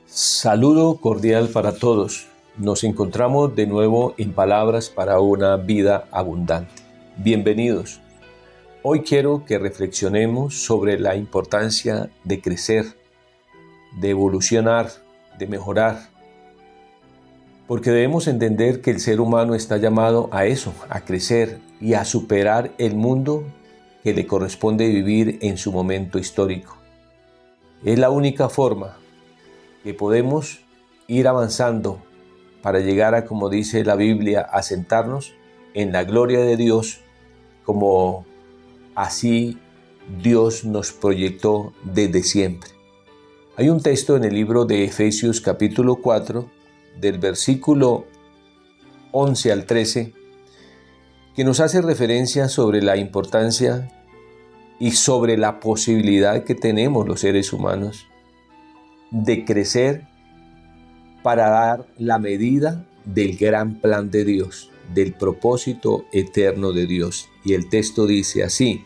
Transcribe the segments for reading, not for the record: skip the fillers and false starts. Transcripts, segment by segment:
Saludo cordial para todos. Nos encontramos de nuevo en Palabras para una vida abundante. Bienvenidos. Hoy quiero que reflexionemos sobre la importancia de crecer, de evolucionar, de mejorar. Porque debemos entender que el ser humano está llamado a eso, a crecer y a superar el mundo que le corresponde vivir en su momento histórico. Es la única forma que podemos ir avanzando para llegar a, como dice la Biblia, a sentarnos en la gloria de Dios, como así Dios nos proyectó desde siempre. Hay un texto en el libro de Efesios capítulo 4, del versículo 11 al 13, que nos hace referencia sobre la importancia y sobre la posibilidad que tenemos los seres humanos de crecer para dar la medida del gran plan de Dios, del propósito eterno de Dios. Y el texto dice así,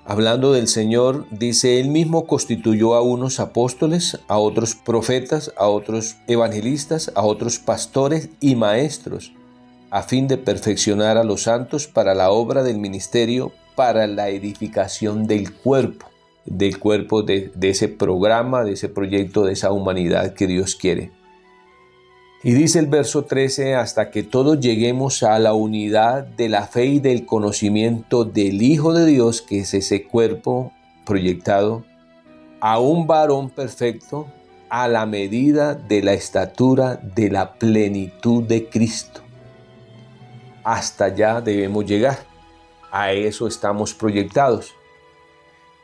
hablando del Señor, dice: Él mismo constituyó a unos apóstoles, a otros profetas, a otros evangelistas, a otros pastores y maestros, a fin de perfeccionar a los santos para la obra del ministerio, para la edificación del cuerpo de ese programa, de ese proyecto, de esa humanidad que Dios quiere. Y dice el verso 13, hasta que todos lleguemos a la unidad de la fe y del conocimiento del Hijo de Dios, que es ese cuerpo proyectado, a un varón perfecto, a la medida de la estatura de la plenitud de Cristo. Hasta allá debemos llegar. A eso estamos proyectados.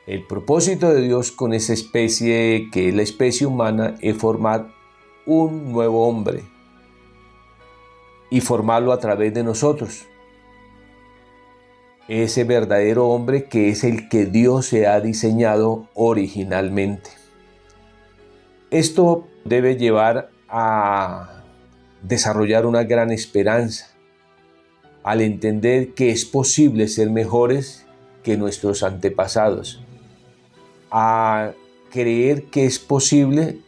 El propósito de Dios con esa especie que es la especie humana es formar un nuevo hombre y formarlo a través de nosotros. Ese verdadero hombre que es el que Dios se ha diseñado originalmente. Esto debe llevar a desarrollar una gran esperanza al entender que es posible ser mejores que nuestros antepasados, a creer que es posible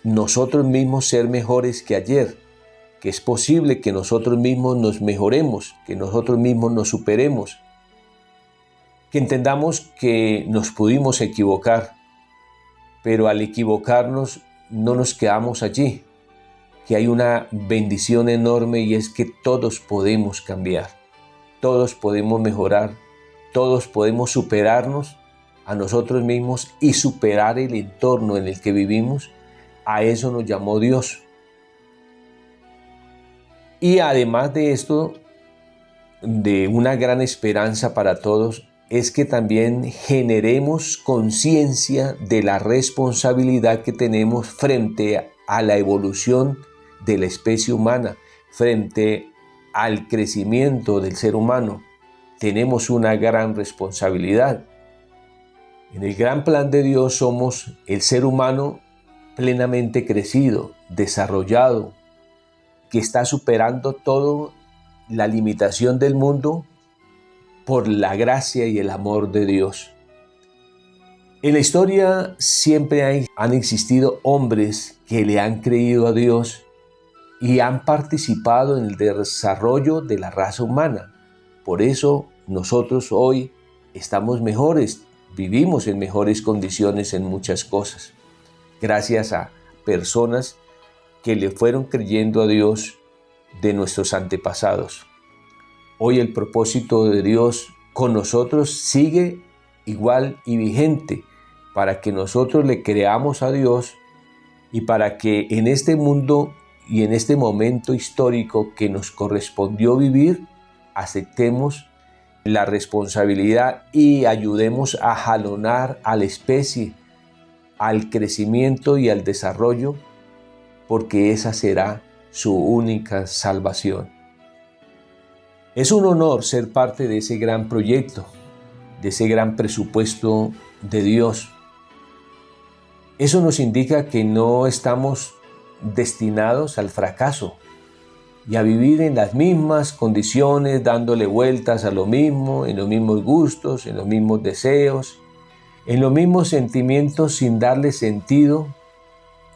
nosotros mismos ser mejores que ayer, que es posible que nosotros mismos nos mejoremos, que nosotros mismos nos superemos, que entendamos que nos pudimos equivocar, pero al equivocarnos no nos quedamos allí, que hay una bendición enorme y es que todos podemos cambiar, todos podemos mejorar, todos podemos superarnos a nosotros mismos y superar el entorno en el que vivimos. A eso nos llamó Dios. Y además de esto, de una gran esperanza para todos, es que también generemos conciencia de la responsabilidad que tenemos frente a la evolución de la especie humana, frente al crecimiento del ser humano. Tenemos una gran responsabilidad. En el gran plan de Dios somos el ser humano plenamente crecido, desarrollado, que está superando toda la limitación del mundo por la gracia y el amor de Dios. En la historia siempre han existido hombres que le han creído a Dios y han participado en el desarrollo de la raza humana. Por eso nosotros hoy estamos mejores, vivimos en mejores condiciones en muchas cosas, gracias a personas que le fueron creyendo a Dios de nuestros antepasados. Hoy el propósito de Dios con nosotros sigue igual y vigente, para que nosotros le creamos a Dios y para que en este mundo y en este momento histórico que nos correspondió vivir, aceptemos la responsabilidad y ayudemos a jalonar a la especie, al crecimiento y al desarrollo, porque esa será su única salvación. Es un honor ser parte de ese gran proyecto, de ese gran presupuesto de Dios. Eso nos indica que no estamos destinados al fracaso y a vivir en las mismas condiciones, dándole vueltas a lo mismo, en los mismos gustos, en los mismos deseos, en los mismos sentimientos sin darle sentido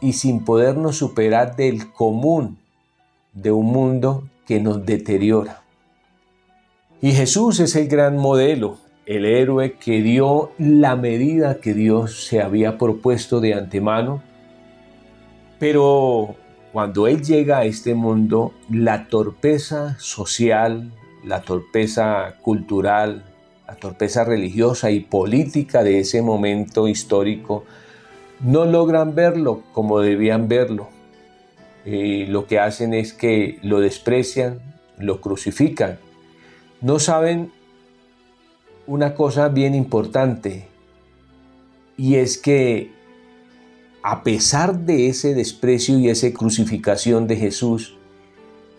y sin podernos superar del común de un mundo que nos deteriora. Y Jesús es el gran modelo, el héroe que dio la medida que Dios se había propuesto de antemano, pero cuando Él llega a este mundo, la torpeza social, la torpeza cultural, la torpeza religiosa y política de ese momento histórico no logran verlo como debían verlo. Lo que hacen es que lo desprecian, lo crucifican. No saben una cosa bien importante, y es que a pesar de ese desprecio y esa crucificación de Jesús,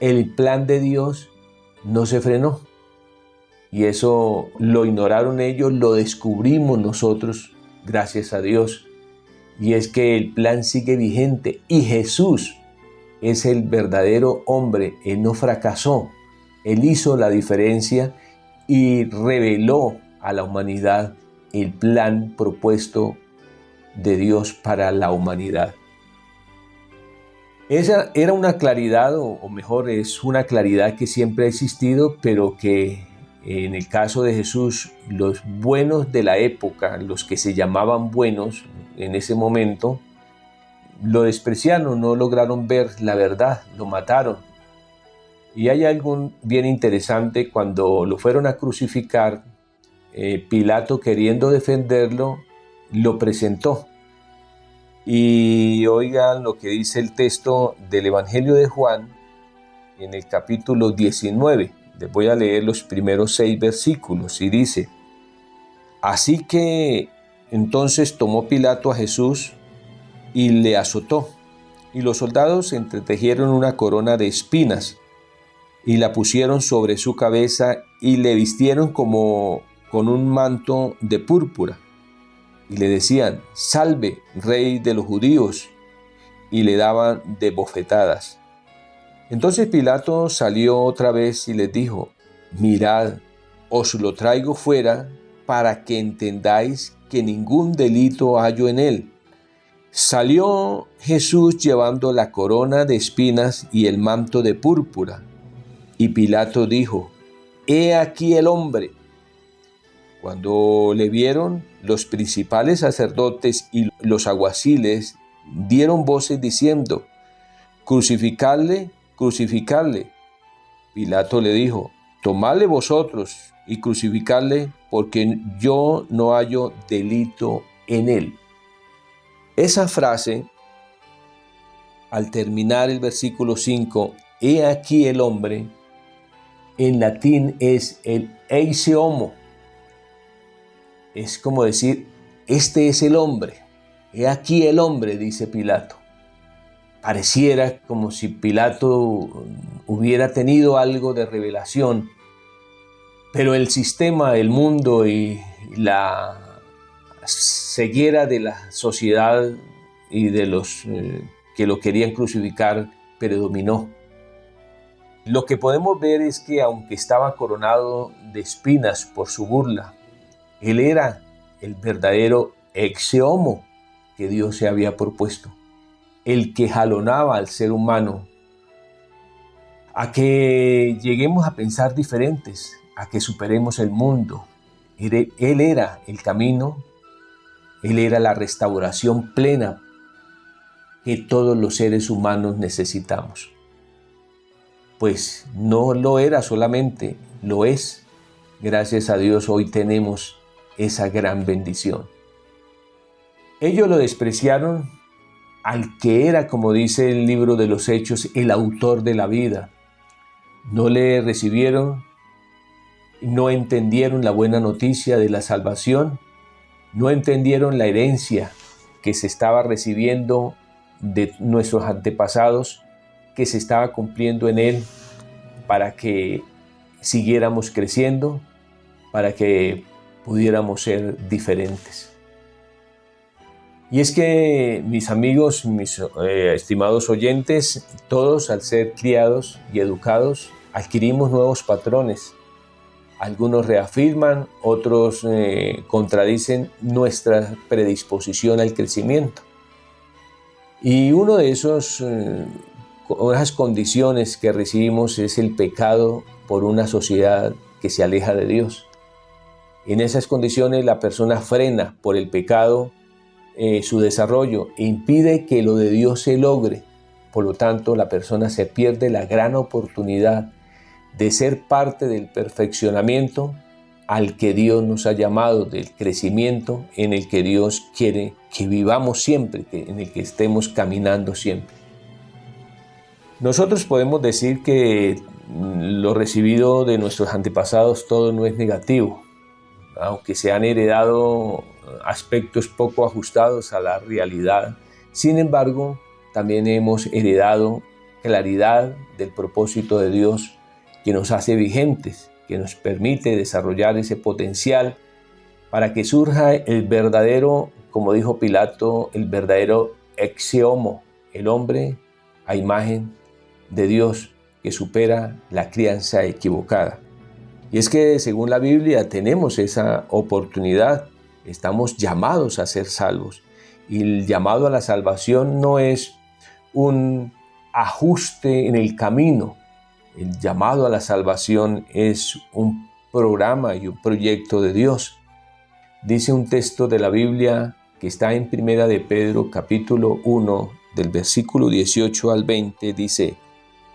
el plan de Dios no se frenó. Y eso lo ignoraron ellos, lo descubrimos nosotros, gracias a Dios. Y es que el plan sigue vigente y Jesús es el verdadero hombre. Él no fracasó, Él hizo la diferencia y reveló a la humanidad el plan propuesto de Dios para la humanidad. Esa era una claridad, o mejor, es una claridad que siempre ha existido, pero que en el caso de Jesús, los buenos de la época, los que se llamaban buenos en ese momento, lo despreciaron, no lograron ver la verdad, lo mataron. Y hay algo bien interesante: cuando lo fueron a crucificar, Pilato, queriendo defenderlo, lo presentó. Y oigan lo que dice el texto del Evangelio de Juan en el capítulo 19. Les voy a leer los primeros 6 versículos y dice: Así que entonces tomó Pilato a Jesús y le azotó, y los soldados entretejieron una corona de espinas y la pusieron sobre su cabeza y le vistieron como con un manto de púrpura. Y le decían: Salve, Rey de los judíos, y le daban de bofetadas. Entonces Pilato salió otra vez y les dijo: Mirad, os lo traigo fuera para que entendáis que ningún delito hallo en él. Salió Jesús llevando la corona de espinas y el manto de púrpura. Y Pilato dijo: He aquí el hombre. Cuando le vieron, los principales sacerdotes y los alguaciles dieron voces diciendo: Crucificadle, crucificadle. Pilato le dijo: Tomadle vosotros y crucificadle, porque yo no hallo delito en él. Esa frase, al terminar el versículo 5, he aquí el hombre, en latín es el eise homo. Es como decir: este es el hombre, he aquí el hombre, dice Pilato. Pareciera como si Pilato hubiera tenido algo de revelación, pero el sistema, el mundo y la ceguera de la sociedad y de los que lo querían crucificar predominó. Lo que podemos ver es que, aunque estaba coronado de espinas por su burla, él era el verdadero exe homo que Dios se había propuesto, el que jalonaba al ser humano a que lleguemos a pensar diferentes, a que superemos el mundo. Él era el camino, Él era la restauración plena que todos los seres humanos necesitamos. Pues no lo era solamente, lo es. Gracias a Dios hoy tenemos esa gran bendición. Ellos lo despreciaron al que era, como dice el libro de los Hechos, el autor de la vida. No le recibieron, no entendieron la buena noticia de la salvación, no entendieron la herencia que se estaba recibiendo de nuestros antepasados, que se estaba cumpliendo en él para que siguiéramos creciendo, para que pudiéramos ser diferentes. Y es que, mis amigos, mis estimados oyentes, todos, al ser criados y educados, adquirimos nuevos patrones. Algunos reafirman, otros contradicen nuestra predisposición al crecimiento. Y uno de esas condiciones que recibimos es el pecado por una sociedad que se aleja de Dios. En esas condiciones la persona frena por el pecado su desarrollo e impide que lo de Dios se logre. Por lo tanto, la persona se pierde la gran oportunidad de ser parte del perfeccionamiento al que Dios nos ha llamado, del crecimiento en el que Dios quiere que vivamos siempre, en el que estemos caminando siempre. Nosotros podemos decir que lo recibido de nuestros antepasados todo no es negativo, aunque se han heredado aspectos poco ajustados a la realidad. Sin embargo, también hemos heredado claridad del propósito de Dios que nos hace vigentes, que nos permite desarrollar ese potencial para que surja el verdadero, como dijo Pilato, el verdadero exe homo, el hombre a imagen de Dios que supera la crianza equivocada. Y es que según la Biblia tenemos esa oportunidad, estamos llamados a ser salvos. Y el llamado a la salvación no es un ajuste en el camino. El llamado a la salvación es un programa y un proyecto de Dios. Dice un texto de la Biblia que está en Primera de Pedro, capítulo 1, del versículo 18 al 20, dice: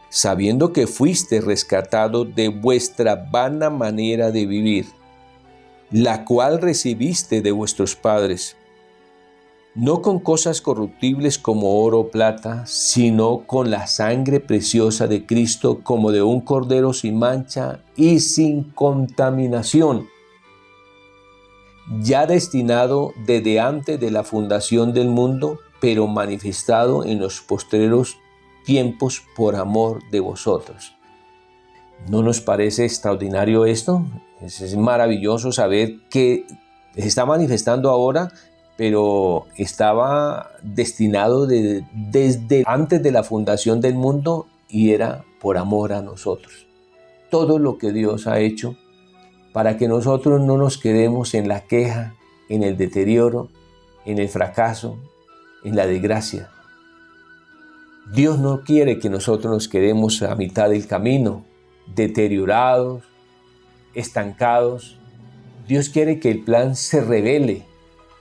sabiendo que fuiste rescatado de vuestra vana manera de vivir, la cual recibiste de vuestros padres, no con cosas corruptibles como oro o plata, sino con la sangre preciosa de Cristo, como de un cordero sin mancha y sin contaminación, ya destinado desde antes de la fundación del mundo, pero manifestado en los postreros tiempos por amor de vosotros. ¿No nos parece extraordinario esto? Es maravilloso saber que se está manifestando ahora, pero estaba destinado desde antes de la fundación del mundo y era por amor a nosotros. Todo lo que Dios ha hecho para que nosotros no nos quedemos en la queja, en el deterioro, en el fracaso, en la desgracia. Dios no quiere que nosotros nos quedemos a mitad del camino, deteriorados, estancados. Dios quiere que el plan se revele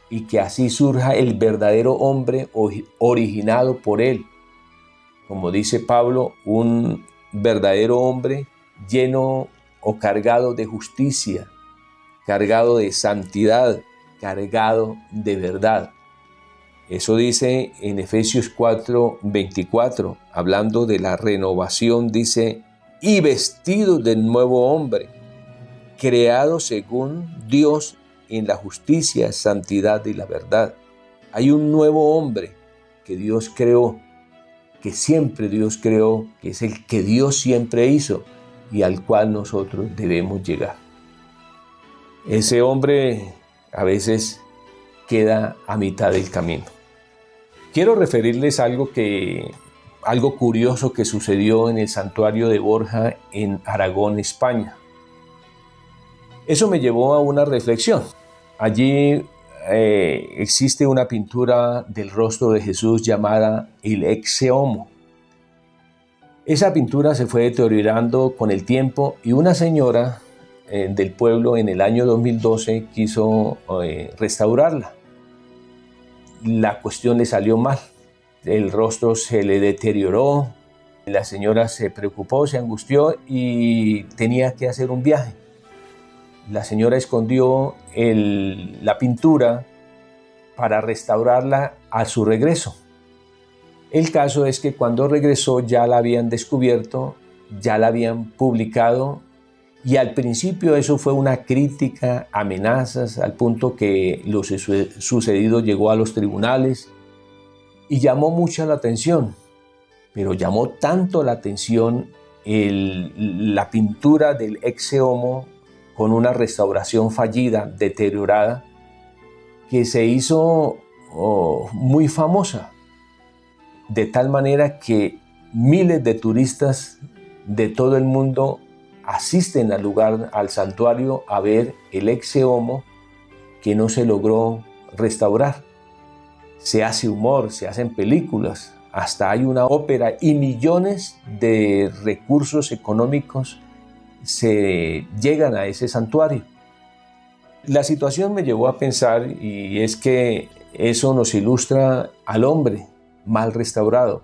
y que así surja el verdadero hombre originado por Él. Como dice Pablo, un verdadero hombre lleno o cargado de justicia, cargado de santidad, cargado de verdad. Eso dice en Efesios 4:24, hablando de la renovación, dice: y vestido del nuevo hombre, creado según Dios en la justicia, santidad y la verdad. Hay un nuevo hombre que Dios creó, que siempre Dios creó, que es el que Dios siempre hizo y al cual nosotros debemos llegar. Ese hombre a veces queda a mitad del camino. Quiero referirles algo curioso que sucedió en el santuario de Borja en Aragón, España. Eso me llevó a una reflexión. Allí existe una pintura del rostro de Jesús llamada el exe homo. Esa pintura se fue deteriorando con el tiempo y una señora del pueblo en el año 2012 quiso restaurarla. La cuestión le salió mal, el rostro se le deterioró, la señora se preocupó, se angustió y tenía que hacer un viaje. La señora escondió la pintura para restaurarla a su regreso. El caso es que cuando regresó ya la habían descubierto, ya la habían publicado y al principio eso fue una crítica, amenazas, al punto que lo sucedido llegó a los tribunales y llamó mucha la atención. Pero llamó tanto la atención la pintura del exe homo con una restauración fallida, deteriorada, que se hizo muy famosa, de tal manera que miles de turistas de todo el mundo asisten al lugar, al santuario, a ver el exe homo que no se logró restaurar. se hace humor, se hacen películas, hasta hay una ópera y millones de recursos económicos se llegan a ese santuario. La situación me llevó a pensar, y es que eso nos ilustra al hombre mal restaurado.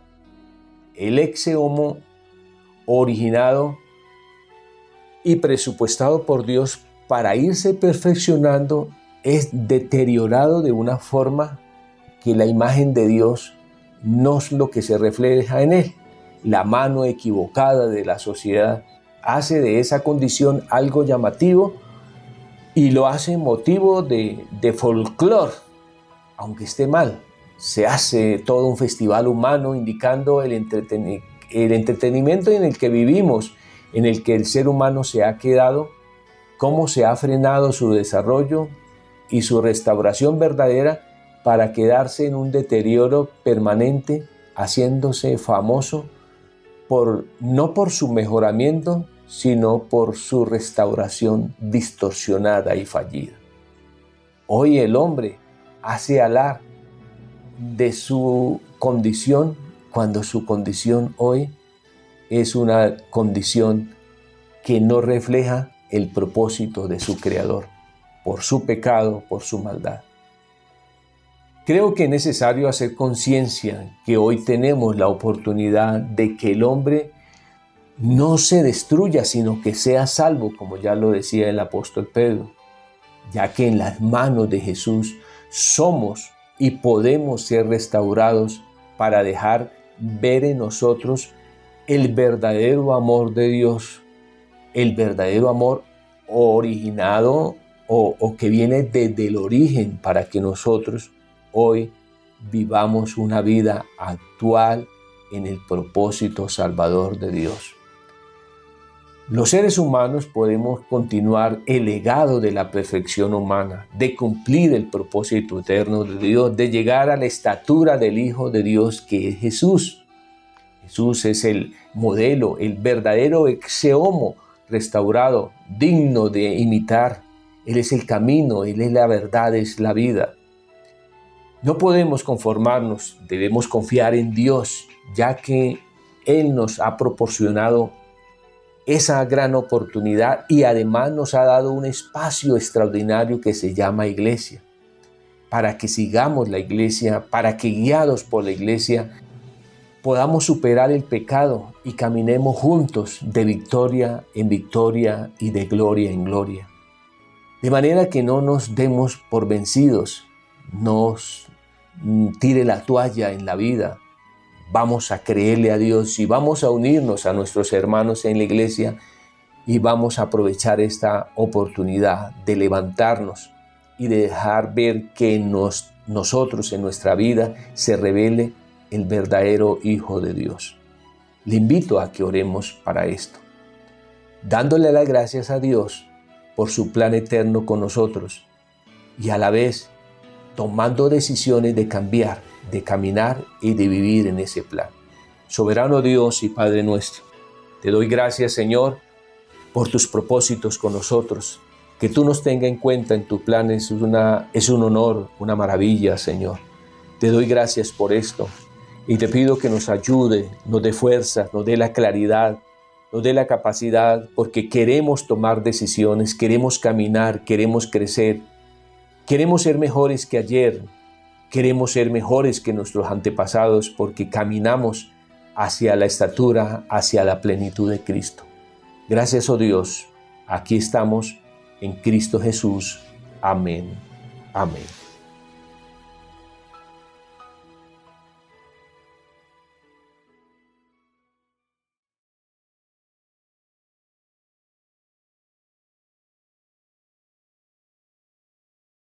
El ex homo originado y presupuestado por Dios para irse perfeccionando es deteriorado de una forma que la imagen de Dios no es lo que se refleja en él. La mano equivocada de la sociedad hace de esa condición algo llamativo y lo hace motivo de folclore, aunque esté mal. Se hace todo un festival humano indicando el entretenimiento en el que vivimos, en el que el ser humano se ha quedado, cómo se ha frenado su desarrollo y su restauración verdadera para quedarse en un deterioro permanente, haciéndose famoso no por su mejoramiento, sino por su restauración distorsionada y fallida. Hoy el hombre hace alar de su condición cuando su condición hoy es una condición que no refleja el propósito de su Creador, por su pecado, por su maldad. Creo que es necesario hacer conciencia que hoy tenemos la oportunidad de que el hombre no se destruya, sino que sea salvo, como ya lo decía el apóstol Pedro, ya que en las manos de Jesús somos y podemos ser restaurados para dejar ver en nosotros el verdadero amor de Dios, el verdadero amor originado o que viene desde el origen para que nosotros hoy vivamos una vida actual en el propósito salvador de Dios. Los seres humanos podemos continuar el legado de la perfección humana, de cumplir el propósito eterno de Dios, de llegar a la estatura del Hijo de Dios que es Jesús. Jesús es el modelo, el verdadero ex homo restaurado, digno de imitar. Él es el camino, Él es la verdad, es la vida. No podemos conformarnos, debemos confiar en Dios, ya que Él nos ha proporcionado esa gran oportunidad y además nos ha dado un espacio extraordinario que se llama iglesia, para que sigamos la iglesia, para que guiados por la iglesia podamos superar el pecado y caminemos juntos de victoria en victoria y de gloria en gloria. De manera que no nos demos por vencidos, nos tire la toalla en la vida. Vamos a creerle a Dios y vamos a unirnos a nuestros hermanos en la iglesia y vamos a aprovechar esta oportunidad de levantarnos y de dejar ver que nosotros en nuestra vida se revele el verdadero Hijo de Dios. Le invito a que oremos para esto, dándole las gracias a Dios por su plan eterno con nosotros y a la vez tomando decisiones de cambiar, de caminar y de vivir en ese plan. Soberano Dios y Padre nuestro, te doy gracias, Señor, por tus propósitos con nosotros. Que tú nos tengas en cuenta en tu plan es un honor, una maravilla, Señor. Te doy gracias por esto y te pido que nos ayude, nos dé fuerza, nos dé la claridad, nos dé la capacidad, porque queremos tomar decisiones, queremos caminar, queremos crecer, queremos ser mejores que ayer, queremos ser mejores que nuestros antepasados, porque caminamos hacia la estatura, hacia la plenitud de Cristo. Gracias, oh Dios, aquí estamos en Cristo Jesús. Amén. Amén.